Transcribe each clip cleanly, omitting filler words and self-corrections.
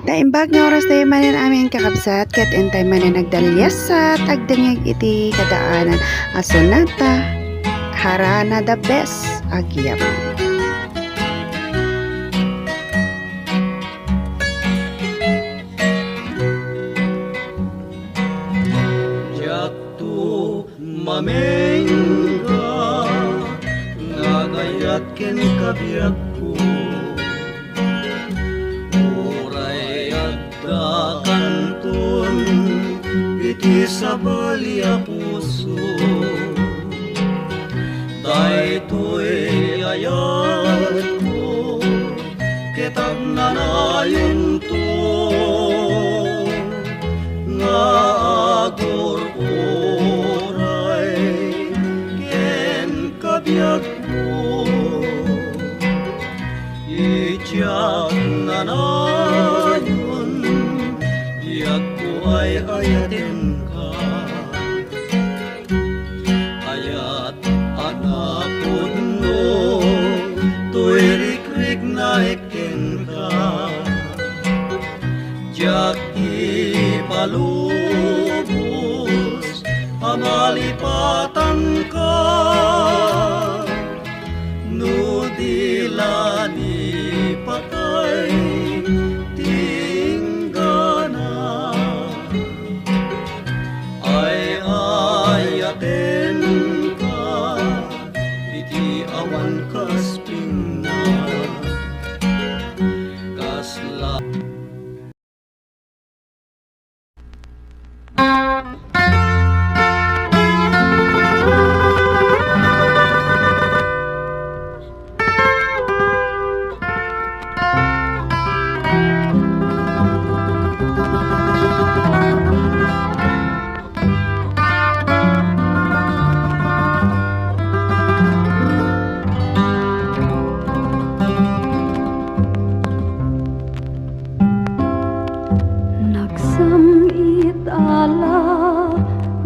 Daimbag nga oras tayo manin amin kakabsat ket entay manin nagdalyasat agdengeg iti kadaanan asonata harana the best agyam. Jaktu mamengga ngagayat ken kabiakku kantun iti sabalia puso daytoy ayat ko ketag nanayon to nga agor oray ken kabiag ko itiyak nanayon ay ayatin ka ayat anakot no to'y rikrik na ikin ka jak ipalubos amalipatan ka no dilani patay awan kasping na kasla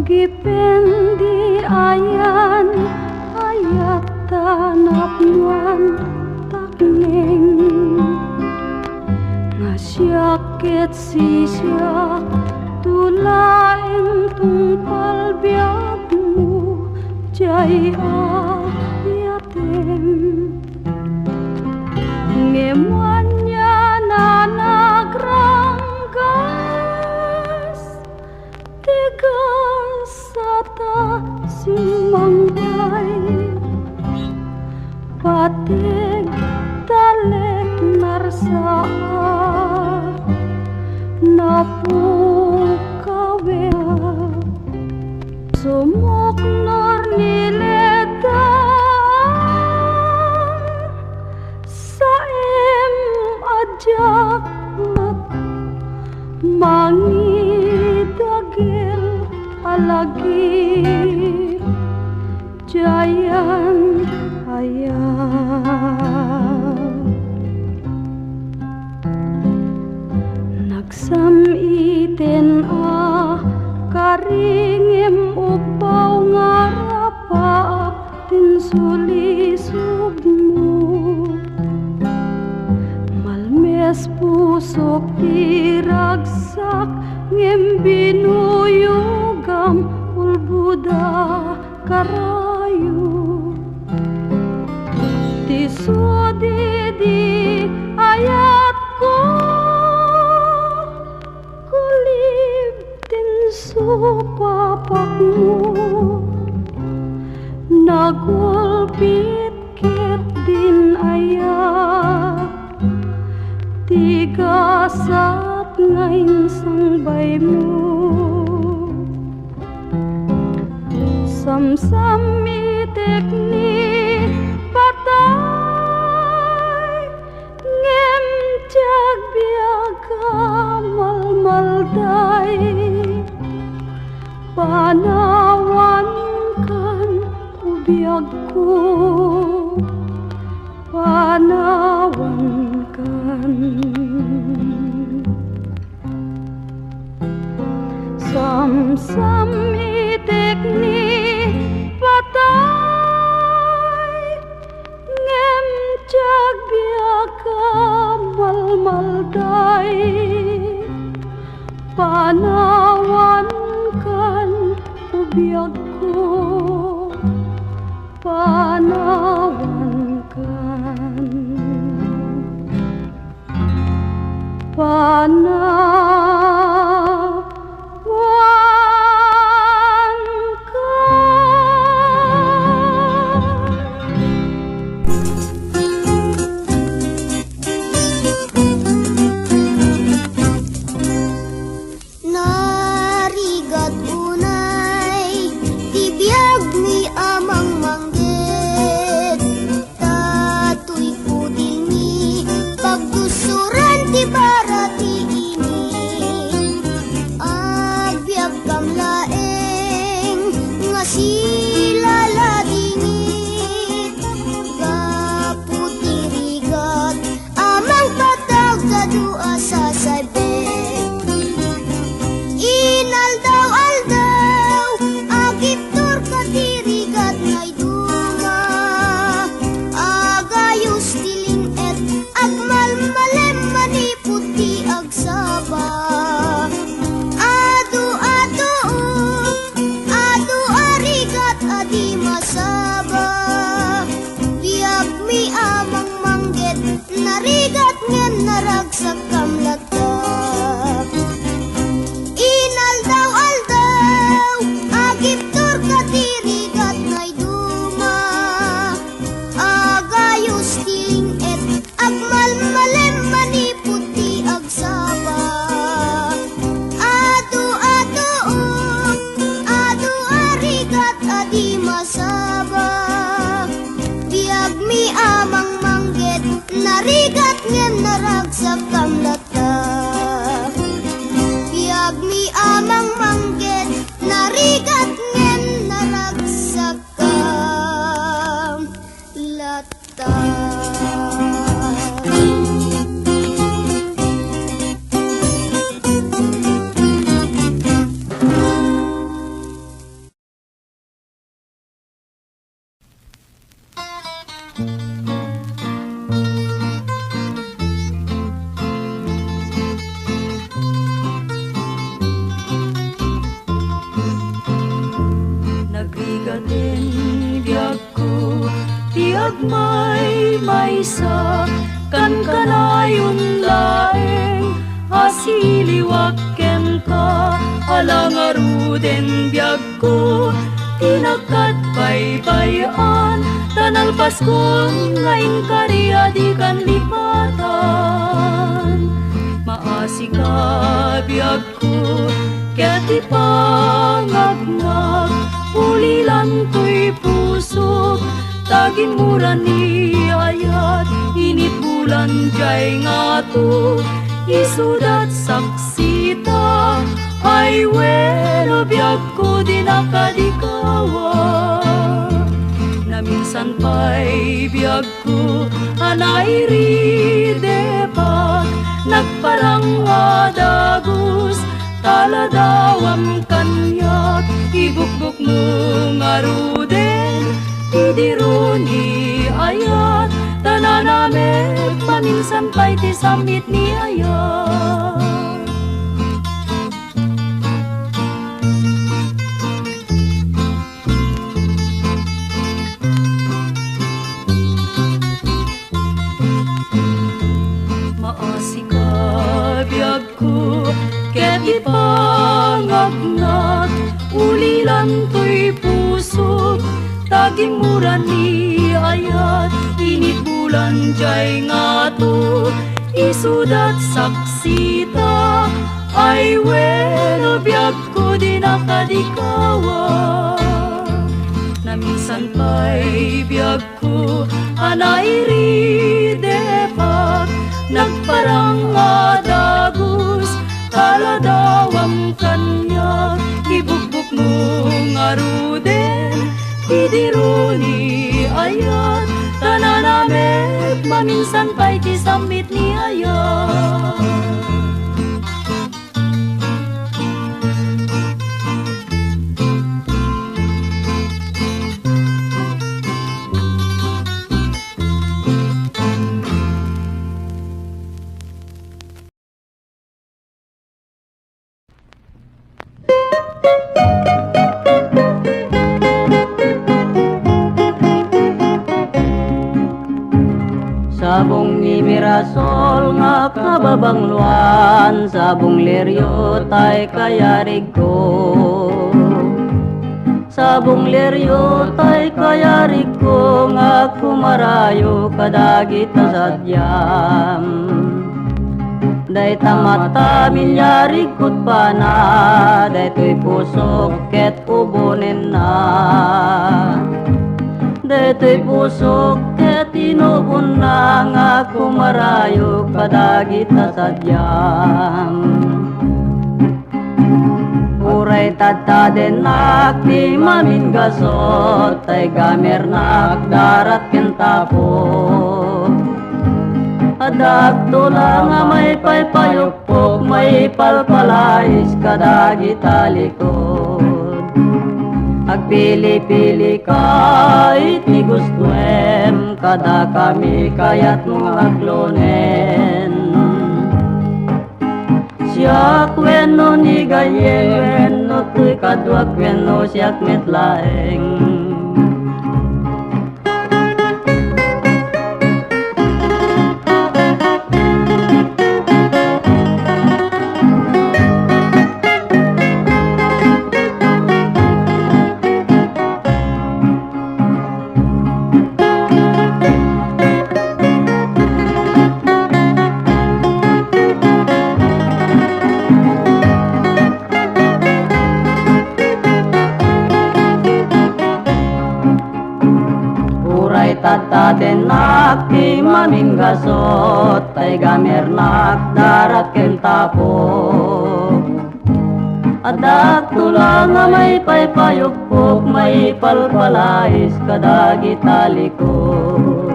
gipendi ayan ayat tanapnuan takning ngasyakit sisya tulaing tungpal biagmu jay ayatem ngemuanya nanagranggas tegas sata simanggay patig talek narsaa napukawe sumok nor niledang saem ajak mangidagil alagi jayan ayam nagsam-iten karingim upaw ngarapak tinsulisugmo malmes pusok iragsak ngem binuyugam ulbuda karayu tisudi di ayat ko kulib tinsu papakmu nagulpit kit din ayat tiga sat ngayon sangbay mo samsam itik ni patay ngem jag biaga malmalday panawan kan ubiagku panawan kan samsam itik ni patay ngem jag biaga malmal alday panawan kan ubiyag ko panawan kan panawan Narigat unay, tibiyag mi amang manggit. Tatoy pudil mi, pagdusuran ti barati ini. Agbyag kam laeng, nga silala dingit. Kaputirigat, amang patag kadua sa saybet. Inaldaw-aldaw, agiptor katirigat ngay duma. Agayos tiling et, agmalmalem maniput ti agsaba. Adu-adu, adu-arigat adi masaba. Biyag mi amang mangget, narigat ngen naragsak kamlatak. Inaldaw-aldaw, agiptor katirigat ngay duma. Agayos tiling et, agmalmalem maniput ti agsaba. Adu-adu, adu-arigat adi masaba. Biyag mi amang mangget, narigat ngen naragsak kamlatak. Biyag mi amang mangget, narigat ngen naragsak nagrigatin biyag ko tiag may maysa kan kanayon laeng asiliwak ken ka alang aruden biyag ko tinakat baybayan tanal paskon ngayon kariya di kan lipatan maasi ka biyag ko keti pangagngag ulilan to'y puso tagin mura ni ayat init bulan jay nga to isudat saksita ay weno biyag ko di nakadikawa na minsan pa'y biyag ko anay ridepak nagparang adagos taladawam kanyak ibukbuk mo ngaruden idiruni ayat tananamet paminsan pa'y ti samit ni ayat maasi ka biyag ko ket ipangagnat ulilan to'y puso taging mura ni ayat init bulan jay nga to isudat saksita ay weno biyag ko di nakadikawa na minsan pa'y biyag ko anay ridepak nagparang adagos taladawam kanyak ibukbuk mo ngaruden idiruni ayat tananamet maminsan pa'y ti samit ni ayat Sabong ni Mirasol nga kababangluan, sabong leryo tay kayarig ko. Sabong leryo tay kayarig ko nga kumarayo kadagit na sadyam. Day tamata milyarig kut pa na, day to'y pusok ket ubonen na. Deto'y pusok ket inubon na nga kumarayo kadagit na sadyam. Uray tataden nak di mamin gasot, tay gamer nak darat ken tapo. Adak tula nga may paypayukpok, may palpalais kadagit talikod. Agpili-pili ka iti gustuem, kada kami kayat mong aglonen. Siyak wenno ni gayen, no tuy kadwak wenno siyak metlaeng. Tataden nak di mamin gasot, tay gamer nak darat ken tapo. Adak tula nga may paypayukpok, may palpalais kadagit talikod.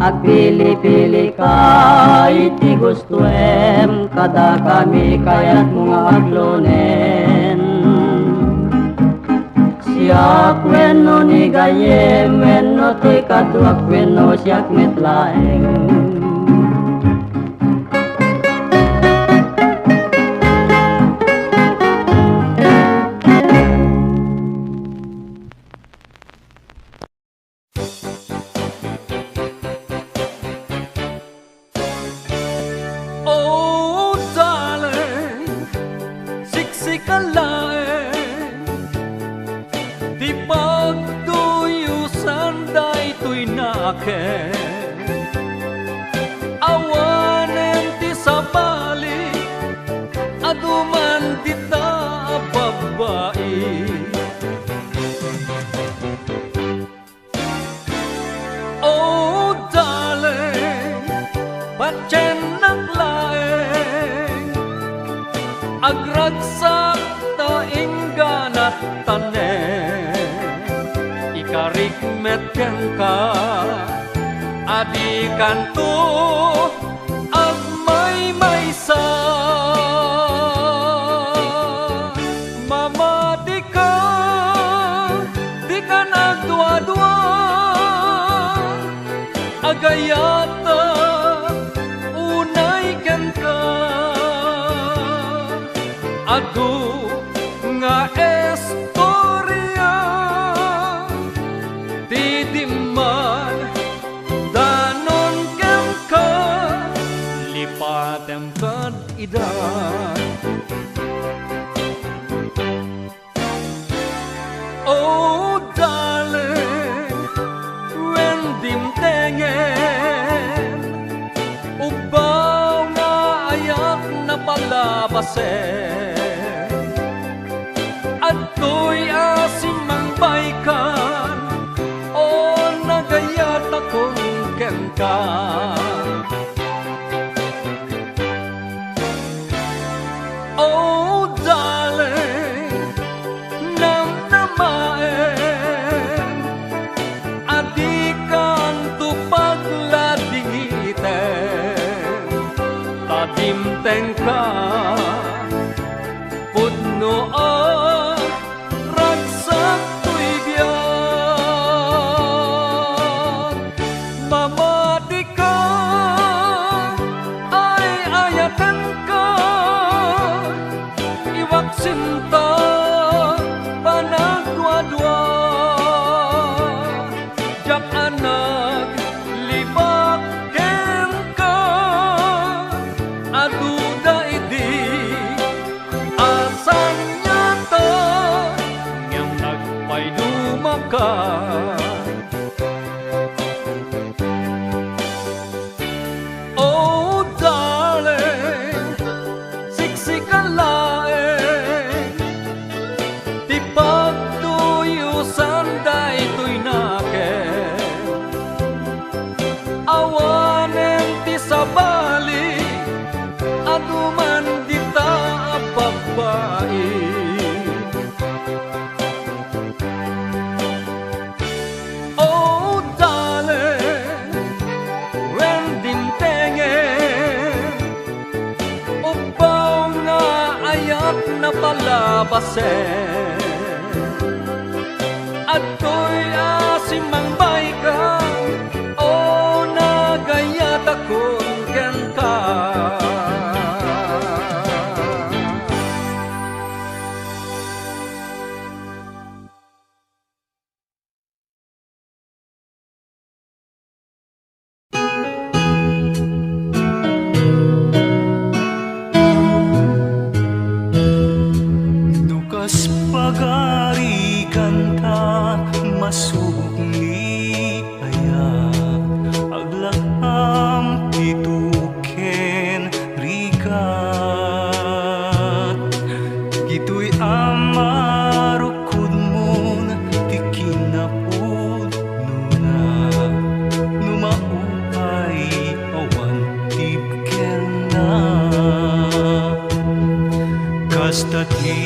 Agpili-pili ka iti gustuem, kada kami kayat mong aglonen. Siyak wenno ni gayem, wenno to'y kadwak, wenno siyak metlaeng. Oh darling, siksik ang laeng, di pagduyusan day to'y naaken. Awanen ti sabali, aduman di ta babae. Oh darling, patyen ng laeng, agragsak ta ingganat tanen. Ikarikmet ken ka, adikan to at may-maysa. Mamadi ka, di ka nagdwa-dwa, agayata unay ken ka. Adu nga estorya, didiman danon ken ka, lipatem kad idan. Oh darling, when dimtengen, ugbaw nga ayak na palabasen. At to'y asimang baikan, o nagayat akong kenta. Oh darling, namnamaen, adikan to pagladingiten. Tadimteng ka, pudno ragsak to'y biyak. Mamadi ka, ay ayatan ka, iwak sinta aduda idi asan niya to ngam nagpaydumaka. Oh darling, siksik ang laeng, ti pagtuyusan da ito'y naken. Awanen ti sabali, aduman di ta babae. Oh darling, when dimtengen, upaw nga ayat na palabasen. At to'y asimangbay ka, o nagayat akong kanta. Dukas pagari kanta masubok ni aya aglaham pituken rigat gito'y amarukod mo ti kinapud nuna numaupay awan tibken na kasta ti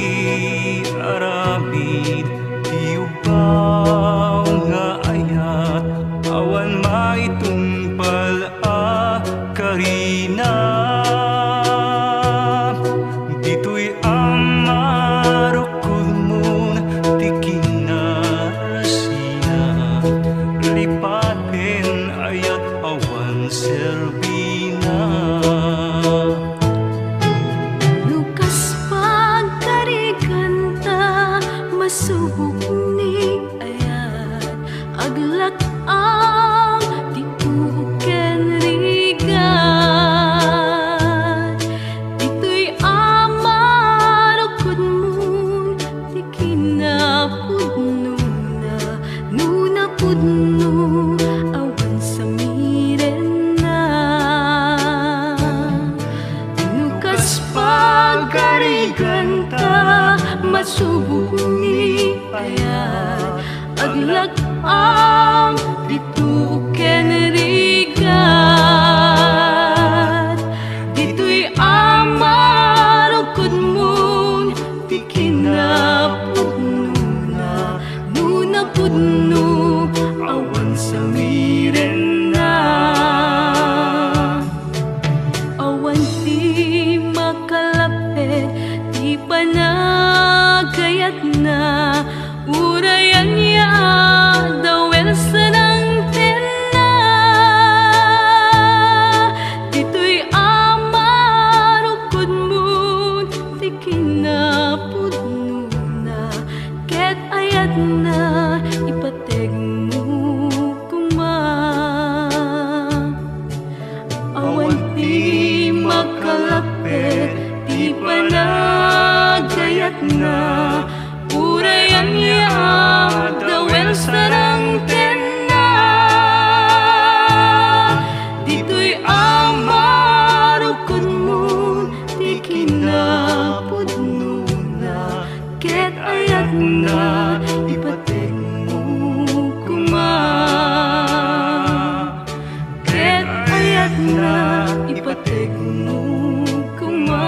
aramid ti ubaw nga ayat awan maitungpal a karina dito'y amarukod mo ti kinarasina lipaten ayat awan serbina. Lukas pagkariganta masubok ni ayat aglak ang tituken rigat dito'y amarukod mo ti kinapudno na nuna pudno awan sa miren na. Lukas pagkariganta masubok ni ayat aglak ang tituken rigat dito'y amarukod mo ti kinapudno na nuna pudno awan sa miren na. Awan ti makalapit ti panagayat na urayan niya dawel sa nang tena dito'y amarukod mo ti kinapudno na ket ayat na ipateg mo kuma. Awan ti makalapit ti panagayat na urayan niya dawel sarang tena dito'y amarukod mo ti kinapudno na ket ayat na ipateg mo kuma. Ket ayat na ipateg mo kuma.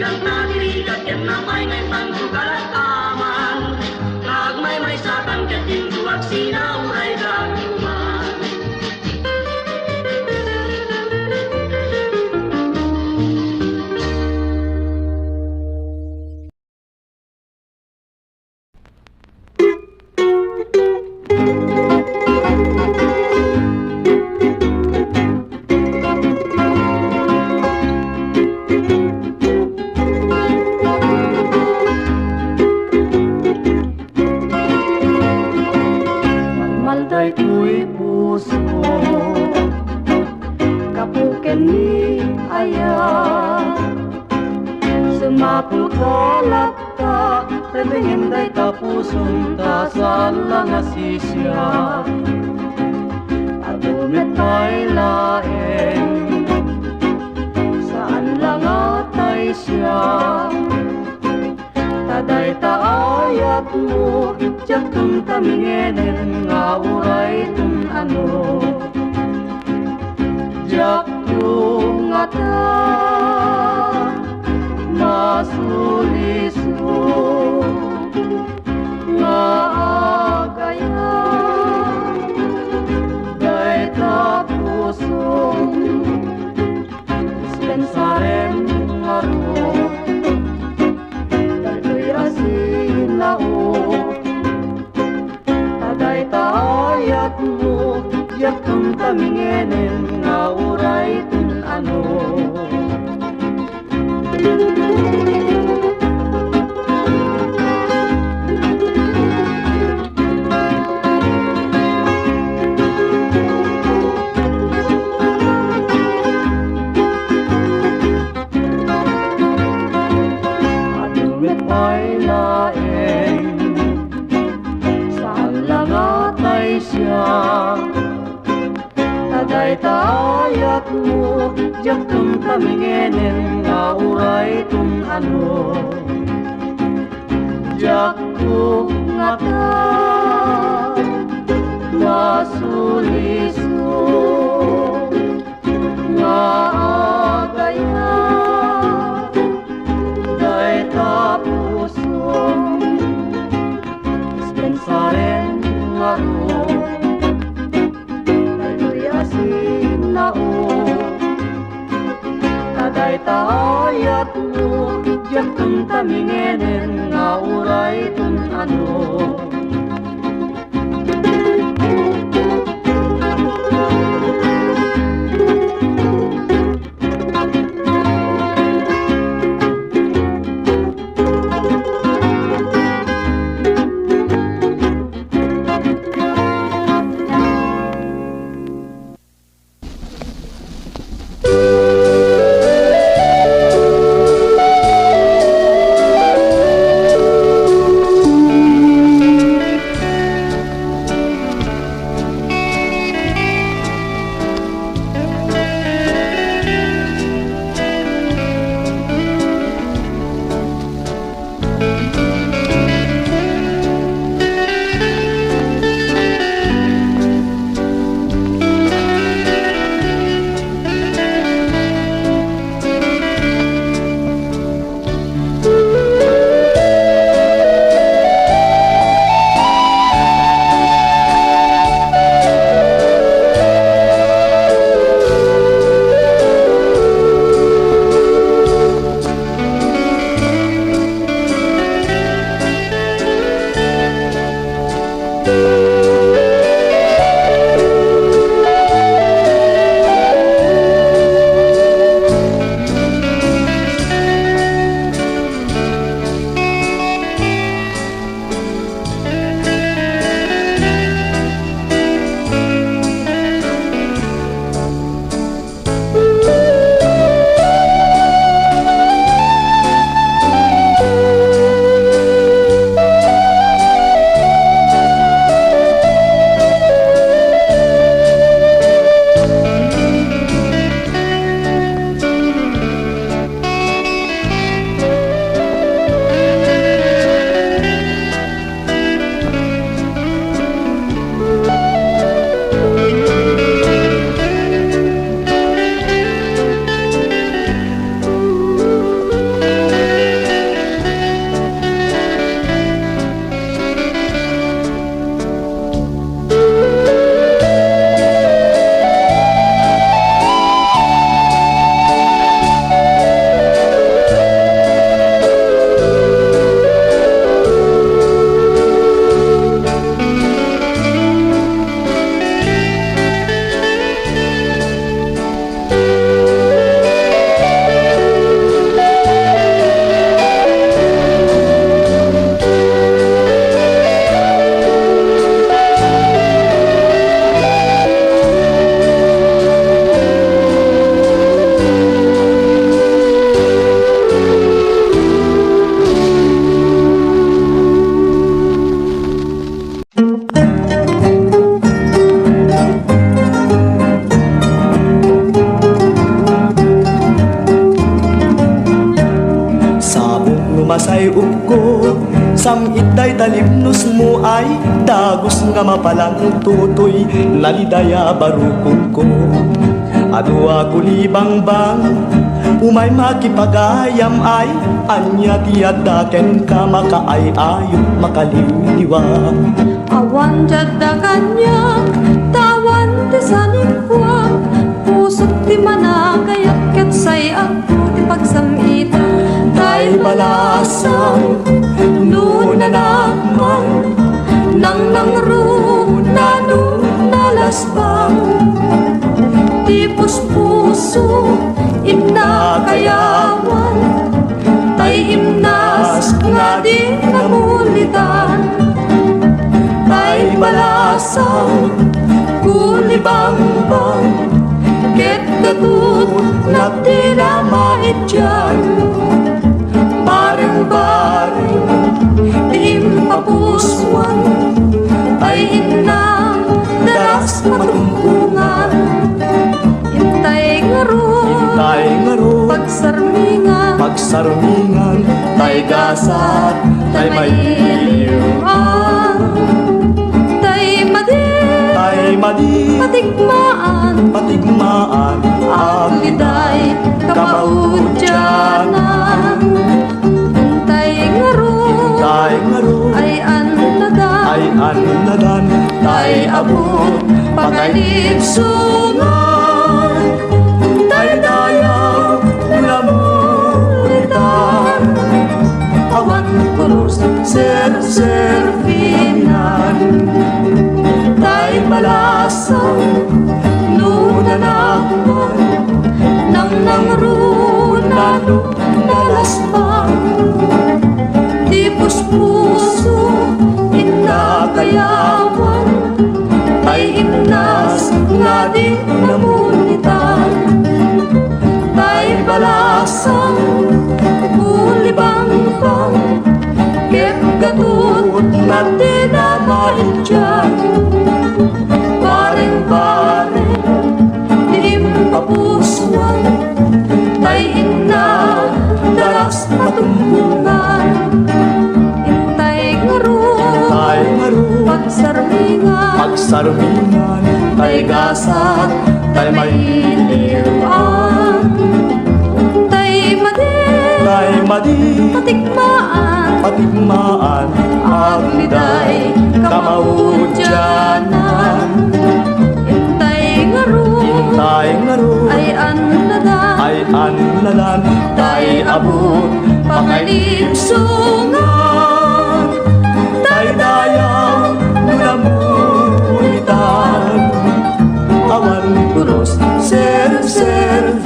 kanta dirigat ken namay ngay pangsugalat aman nagmay sakan ket tinduak sinauray daguman. Malday ko'y puso kapuken ni aya sumapul kalat ka rebengin day tapusun ta sa lang asisya adumit ay laeng saan lang atay siya taday taayat mo jak tung tamingenen nga uray tung ano jak tung ata masuliso nga agaya day tapusong dispensarem ngaro day asin lao taday taayat mo jak tung tamingenen nga uray tung ano. Adumit ay laeng saan lang atay siya taday taayat mo jak tung tamingenen nga uray tung ano jak tung ata masuliso nga agaya day tapusong dispensaren ngaro asin nao taday taayat mo jak tung tamingenen nga uray tung ano. masay ko. Sam itay talimnos mo ay dagos nga mapalang tutoy, nalidaya barukong ko. Ado ako libang bang, umay makipagayam ay, anya tiyadaken ka makaay-ayo makaliliwa. Awan jadda kanya, tawan ti sanipwag, pusot ti managayat ket say ako ti pagsamita. Tay balasang nunanakman, Nang nangru nanu nalasbang, tipos puso inakayawan, tay imnas nga di namulitan. tay balasang Kulibangbang, ket katut na tila maityan. Bareng-bareng, impapuswan, tay ina, daras matumpungan. Intay ngaro, pagsarmingan, pagsarmingan, tay gasat, tay mailiwan. Tay madi, patigmaan, patigmaan, agliday, kapaudyanan. Tay ngaro, ay anladan, tay abot, pakalipsungan. tay dayaw, namulitan, Awan kurus, serservinan. tay balasang, nunanakman, nang nangrunan, nalasbang. Tipos puso, inakayawan, tay imnas nga di namulitan. Tay balasang, kulibang-bang, ket katut na di namaityan. Bareng-bareng, di impapuswan, tay ina, daras matumpungan. Intay ngaro, pagsarmingan, tay gasat, tay mailiwan. tay madi, patigmaan, agliday, kamaudyanan. Intay ngaro, ay anladan, tay abot, pakalipsungan. tay dayaw, namulitan, awan kuros, serservinan.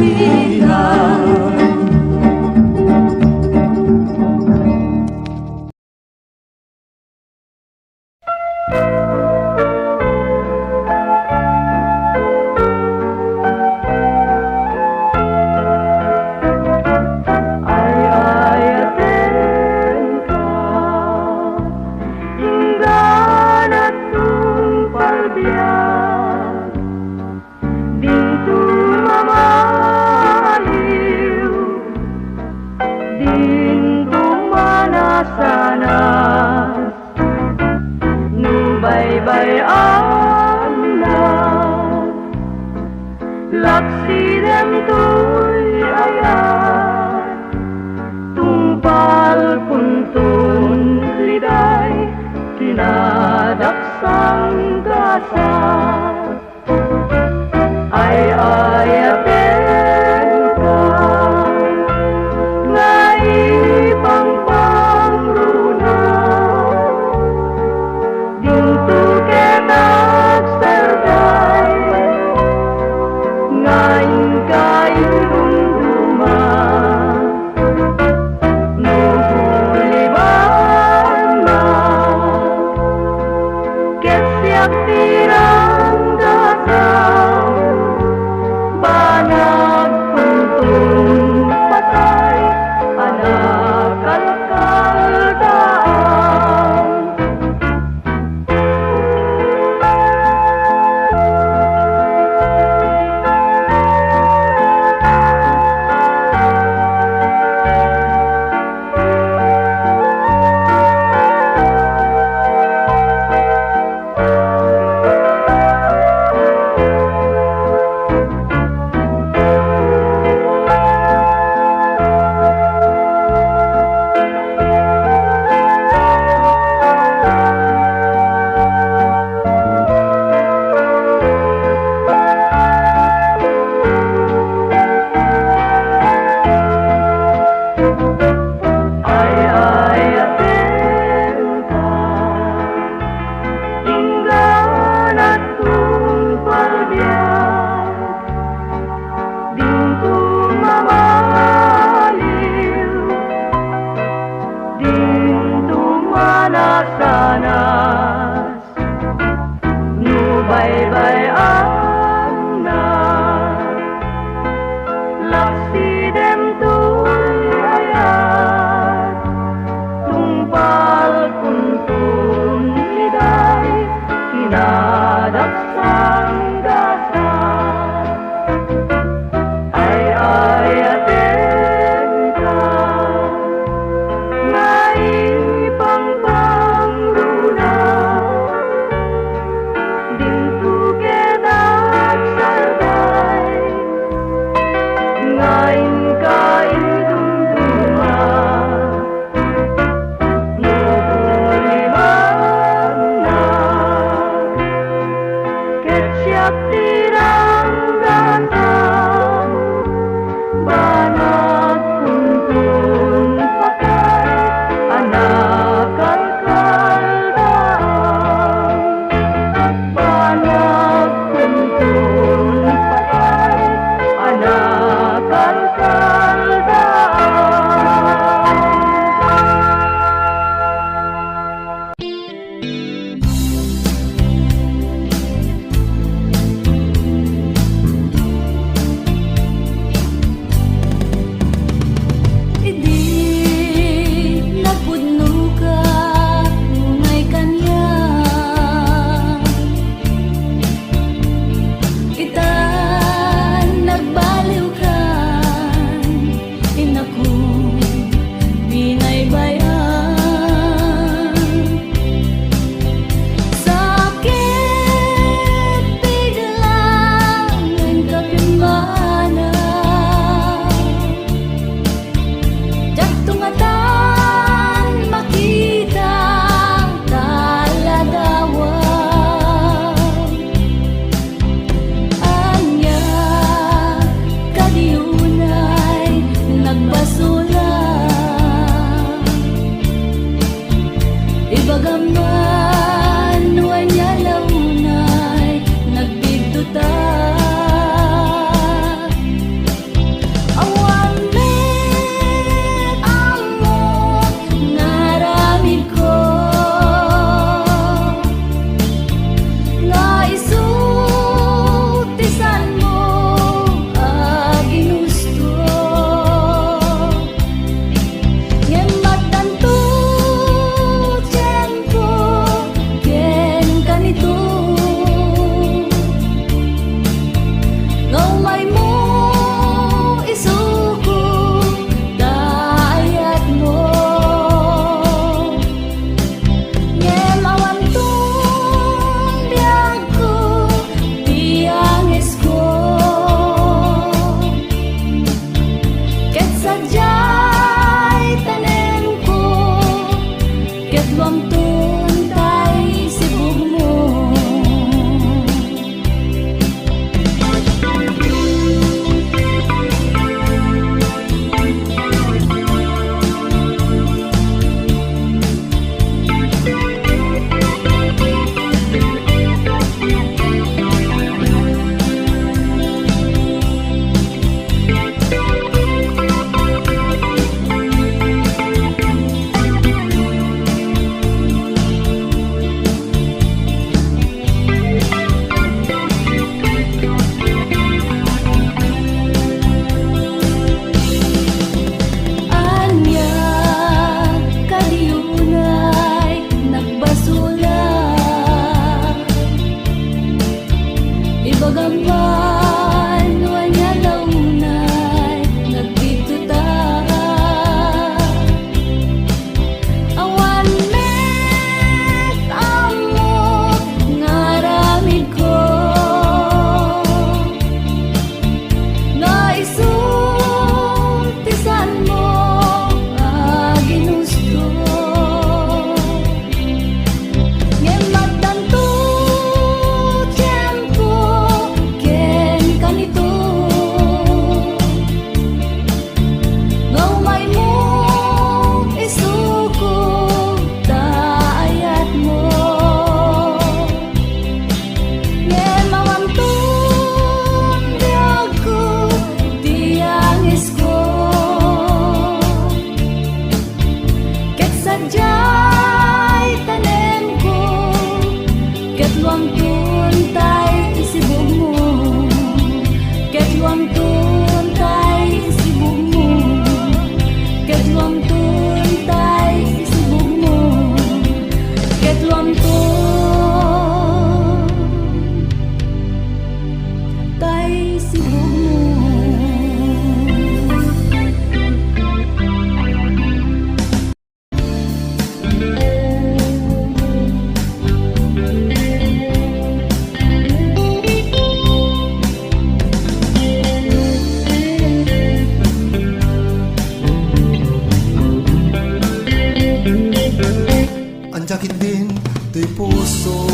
jakit din to'y puso,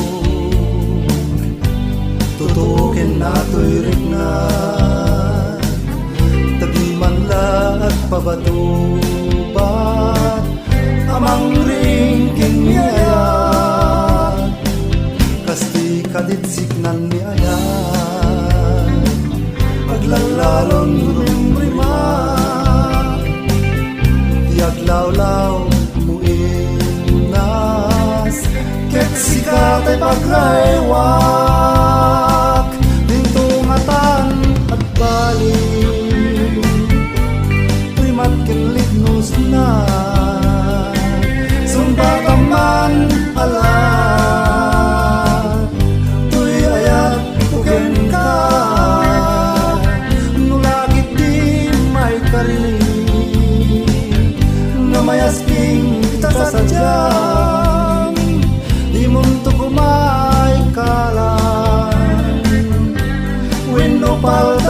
tutukin na to'y rignan, tabi man lahat pabatubat, amang ring kiniyayat, kasti kaditsik nan ni ayan, aglalalon rumrima, tiaglawlaw muinas, ket sikat ay pagraywak, dintungatan at balik, primat kinlignos na, sumbataman alat, tuy ayat puken ka, nulakit di may kariling, na mayasping kita sadyang, di munto kumay kalan, wenno paldangan.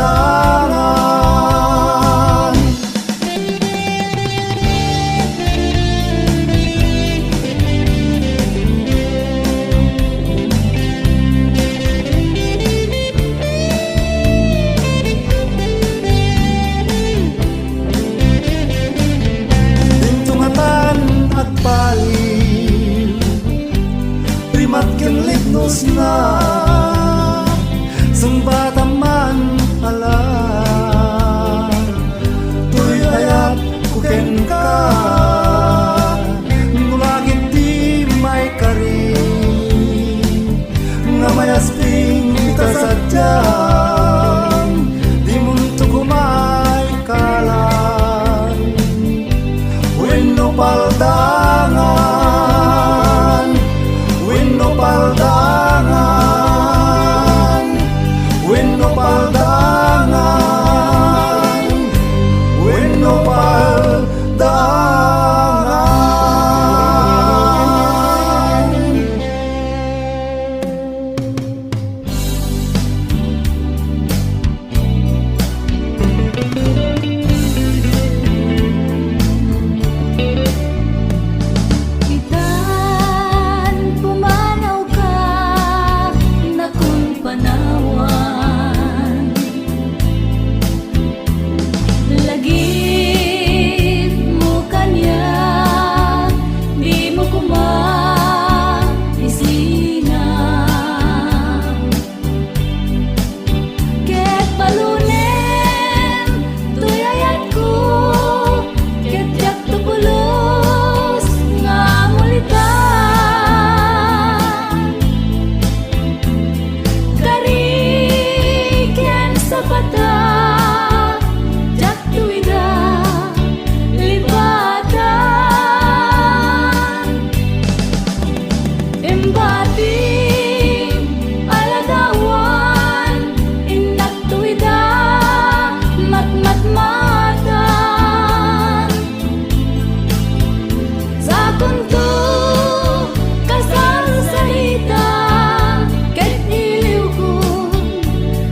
Dintungatan at palil, primat kinlignos na, sumbataman alam, tuy ayat kuken ka, nulagit di may karing, nga mayasping kita sadyang, di munto kumay kalan, wenno paldangan, wenno paldangan, wenno paldangan, wenno paldangan. Itan pumanaw ka na kung panawan, lagip mo kanya, di mo kumaisina, ket balunen tuyayat ko, ket yak tupulos nga mulitan, kariken sa bata, jak tuwida libatan, embati aladawan, inak tuwida matmatan, sa kunto kasar salita, ket iliw ko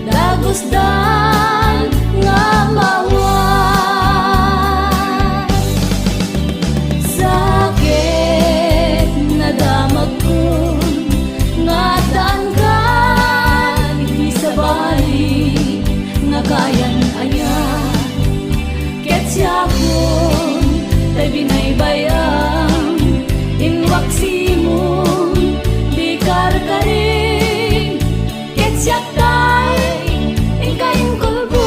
dagusdan nga mawan, sakit na damag ko, nga daan ka iti sa bali, nga kayan ayan, ket siyakon tay binaybayang, inwaksi mo di karkaring, ket siyak tay ingkain kulbo.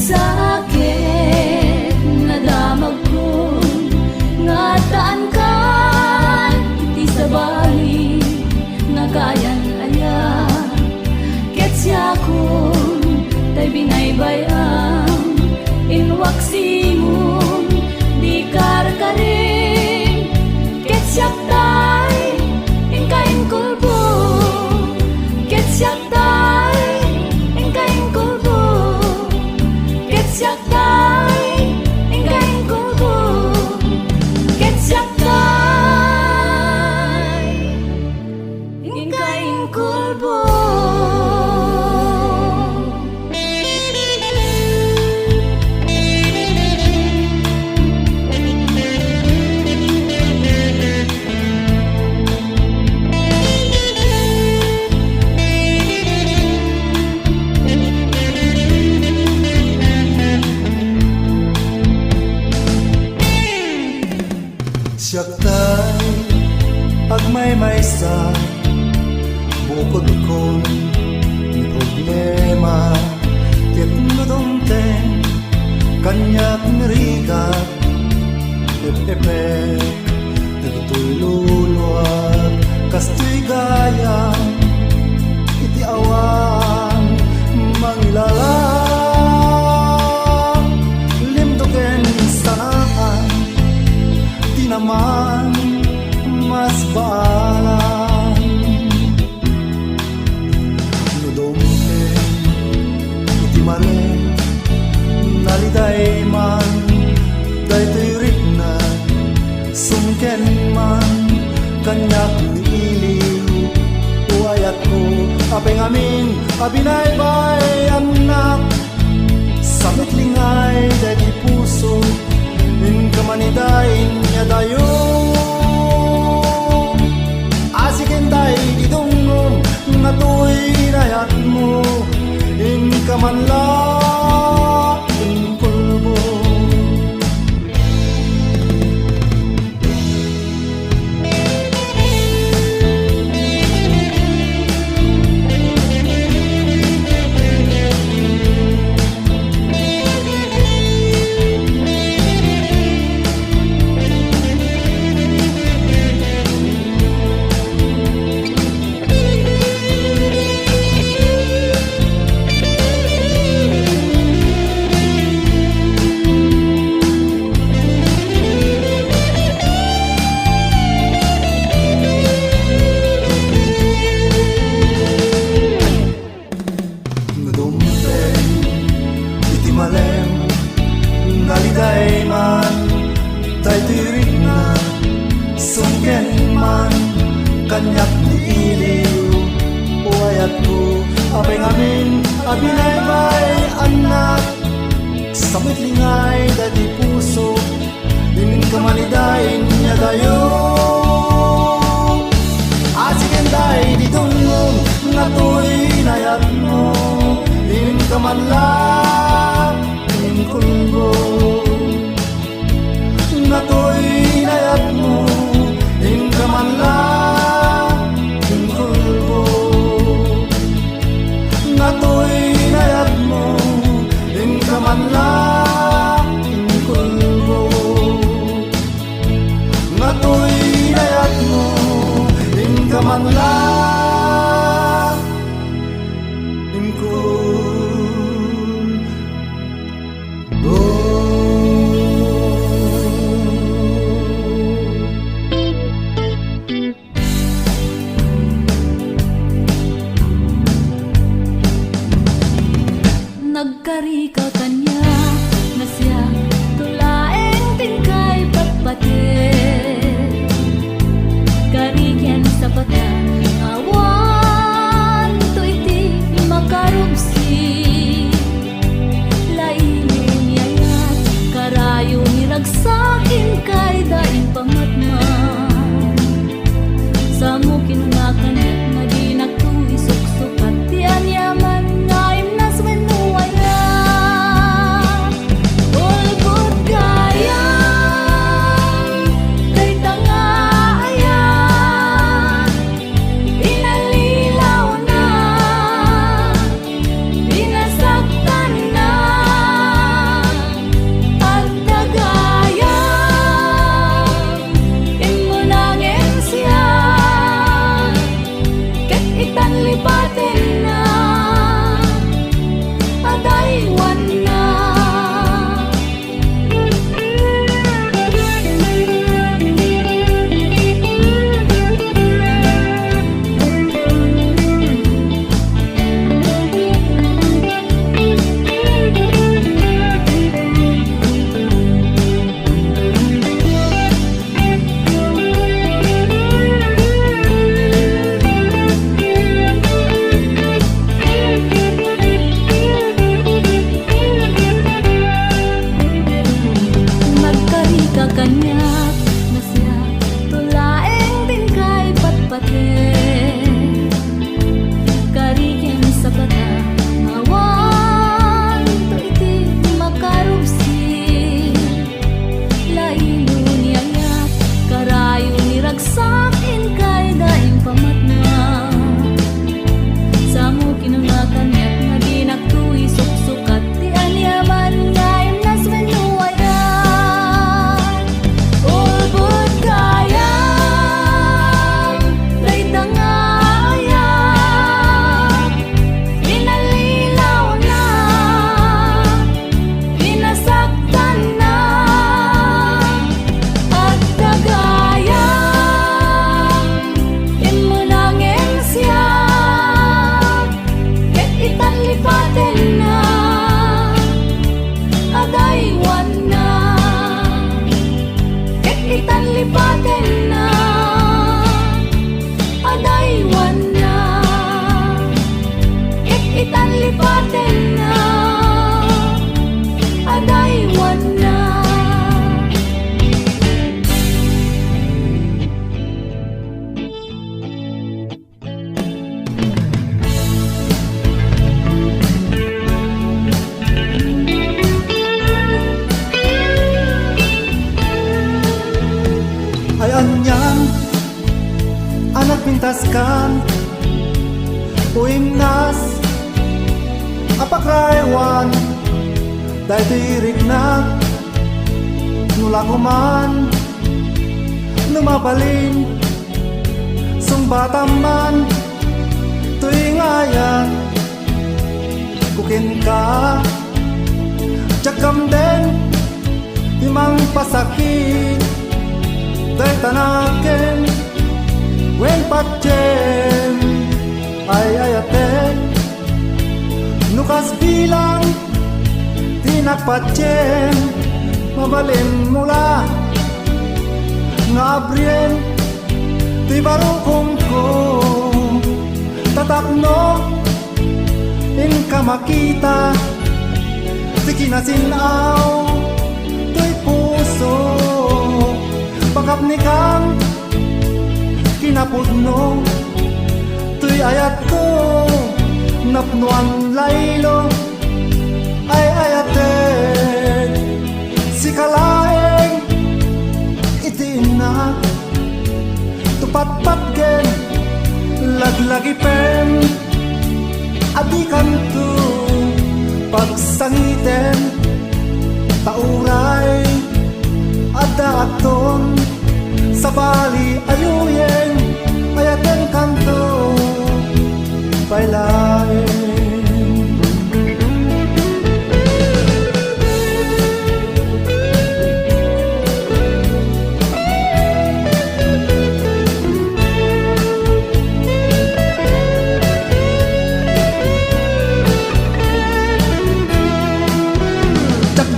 Sakit na damag ko, nga daan ka iti sa bali, nga kayan ayan, ket siyakon tay binaybayang, inwaksi mo di karkaring, ket siyak tay ingkain kulbo, ket siyak tay ingkain kulbo, ket siyak tay kanyak nirigat epek dagitoy luluwag kastoy gaya iti awan mangilala limdoken sanakan di naman mas balan nudomken iti malen naliday man daytoy rikna sumken man kanyak niiliw uayat ko apeng amin abinaybay anak samit lingay dadi puso min kamanidain niya dayo asikin day didungom natuy nayat mo in kamanla in pulbo naliday man daytoy na sungken man kanyak niiliw uayat ko apeng amin abinaybay anak samit lingay dadi puso din kamanidain niya dayo asiken day ditungom natuy nayat mo din kamanlang kulbo natoy nayat mo in kamanlang kulbo natoy nayat mo in kamanlang kulbo natoy nayat mo in kamanlang kulbo Nagkari ka kanya na siya tulaeng tingkay patpate karikyan sa pata awan to iti makarubsi lainin yayat karayo niragsakin kay daing pamatman sa mo kinunakan na di nagtuisok-sukat ti anyaman na imnas menuwaya dahil tirik na nula ko man lumabalin sumbatan man tuwing ayan kukin ka tsakam din imang pasakit dahil tanakin wen patjen ay ayaten nukas bilang tinakpatjen mabalin mula nga abrien ti barukong ko tatakno in ka makita ti kinasinaw tuy puso pagkap ni kang kinapudno tuy ayat ko napnuan laylo ay ayaten si kalaeng itina tupatpat gen laglagi pen adikan tu pagsangiten tauray ada aton sa bali ayuyen ayaten kanto pailaen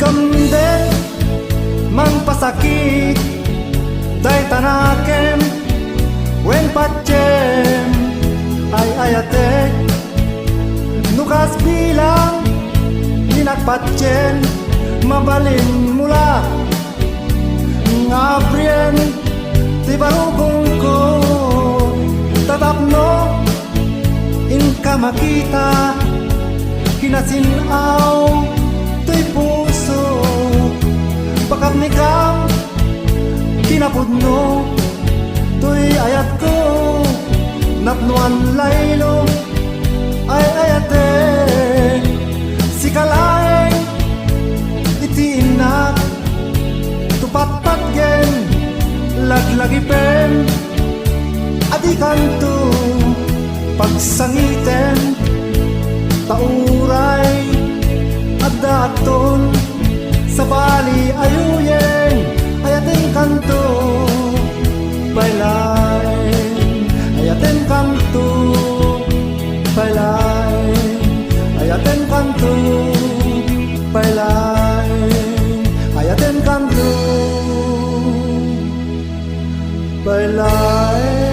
gamden mang pasakit day tanakem wen patjem ay ayatek nukas bilang ninagpatjen mabalin mula ngabrien ti barugong ko tatapno in ka makita kinasinaw tuy puso bakap ni kang kinapudno tuy ayat ko napnuan laylo ay ayaten si kalaeng itiinak tupatpat gen laglagi pen adikan tu pagsangiten tauray adaton sa bali ayuyen ayaten kanto bailaen ayaten kanto bailaen ayaten kanto bailaen ayaten kanto bailaen.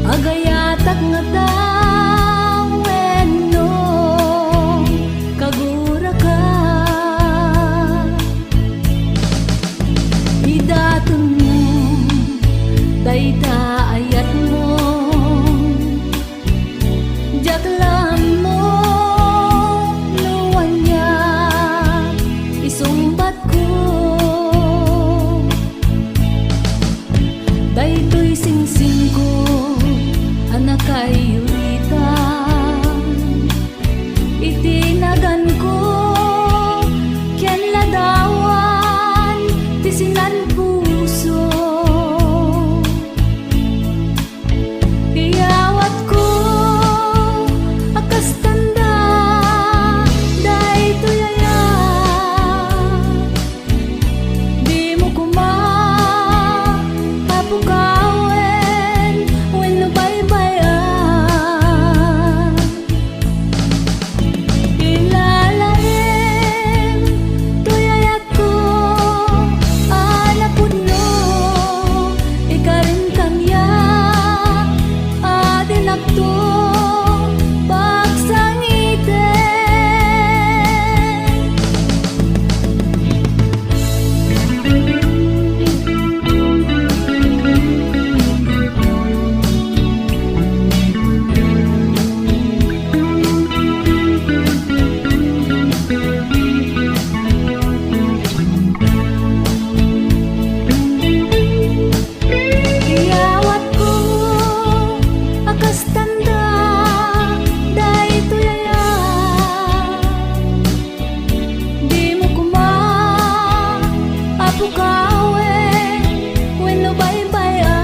Agayatak nga taweno kagura ka idatun mo dayta ayat mo jaklam mo luwan niya isumbat ko daytoy singsing ko anak kayurita itinagan ko kian ladawan tisinan puso iyawat ko akas tanda day tuyaya di mo kuma papukawen when baybayan ilalaim tuyayat ko anak Iyawat ko akas tanda dahito yaya. Di mo kuma apukawe wenno baybayan.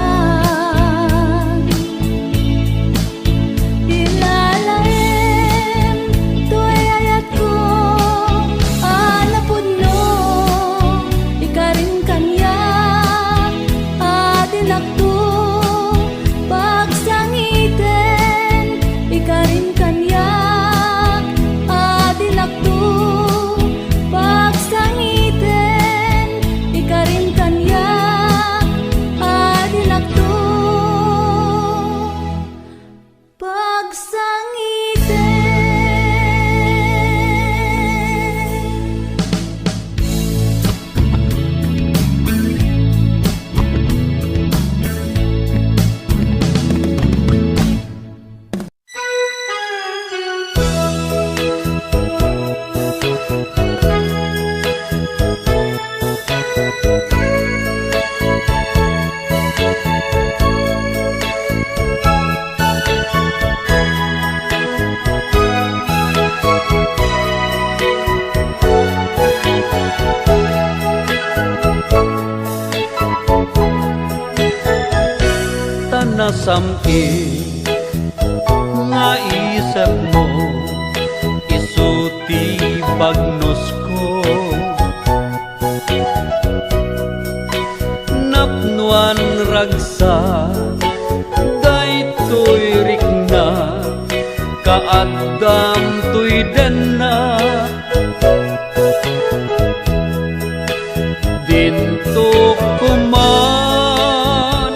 Ilalaem to ayayat ko anapudno ikarin kanya. Adinakto pagsangiten ikarin kanya. Adinakto pagsangiten ikarin kanya. Adinakto pagsangiten. Tanasamki nga isip mo isuti bagnos ko. Napnuan ragsa daytoy rikna kaadam tuy denna. Dinto kuman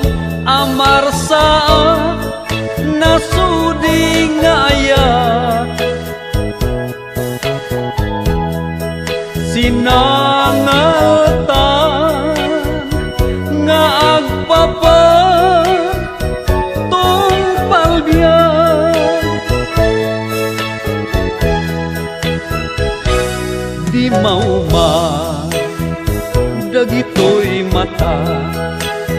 amarsa nasudi nga ayat. Sinangatan nga agpapan tong palbiyan. Di mauma dagitoy mata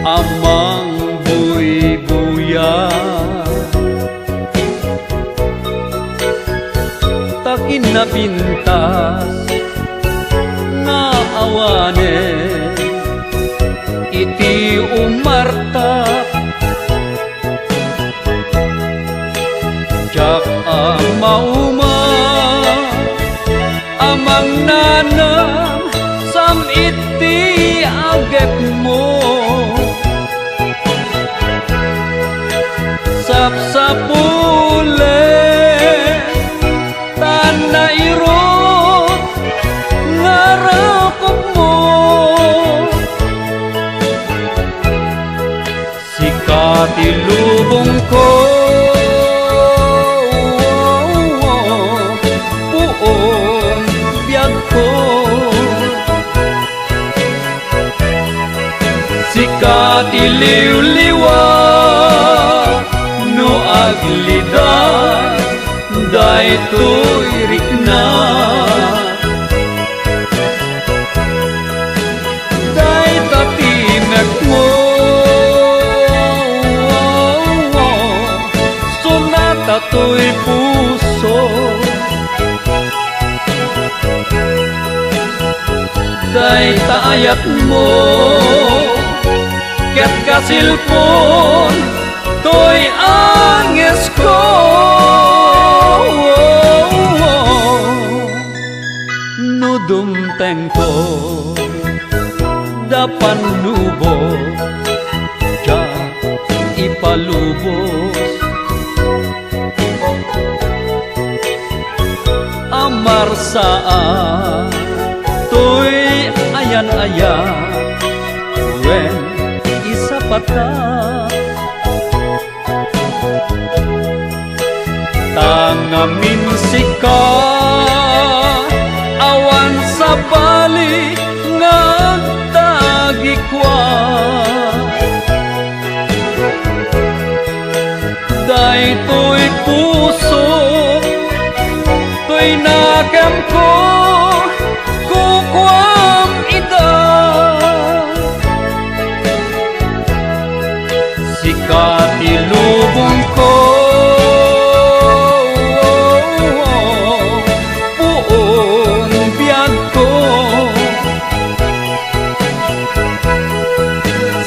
amang buy-buya. Takin na pintas nga awane iti umarta. Jak amauma amang nanam sam iti agep mo. Sapsapule tanairot ngarapok mo. Sikat ilubong ko buong biyag ko. Sikat iliw-liwat no aglidan daytoy rikna. Day tatimek mo sunata to'y puso. Day taayat mo ket kasilpon to'y anges ko. No dumteng ko dapan lubos ja ipalubos. Amarsaan to'y ayan-ayan wen isapata. Tangamin sika awan sa bali nga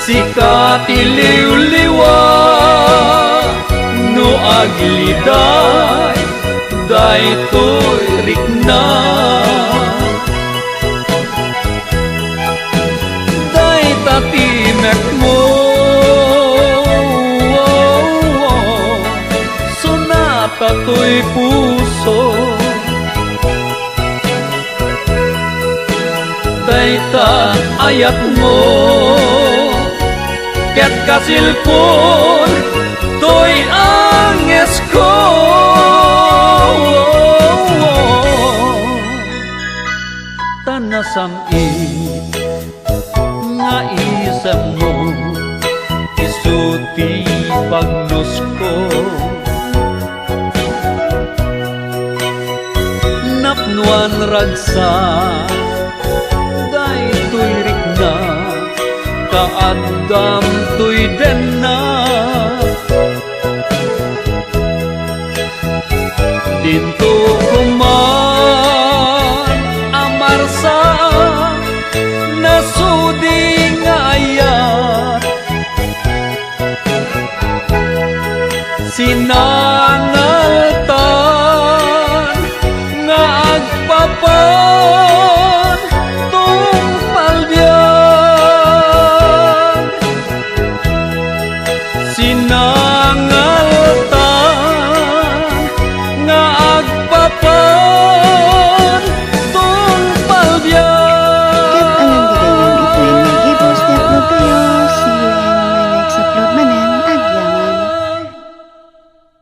sikat iliw-liwa no agliday daytoy rikna day tatimek mo sonata to'y puso dayta ayat mo ket kasilpon to'y anges ko tanasam nga isam mo isuti pagnos ko napnuan ragsa daytoy rikna kaadam to'y denna dinto kuman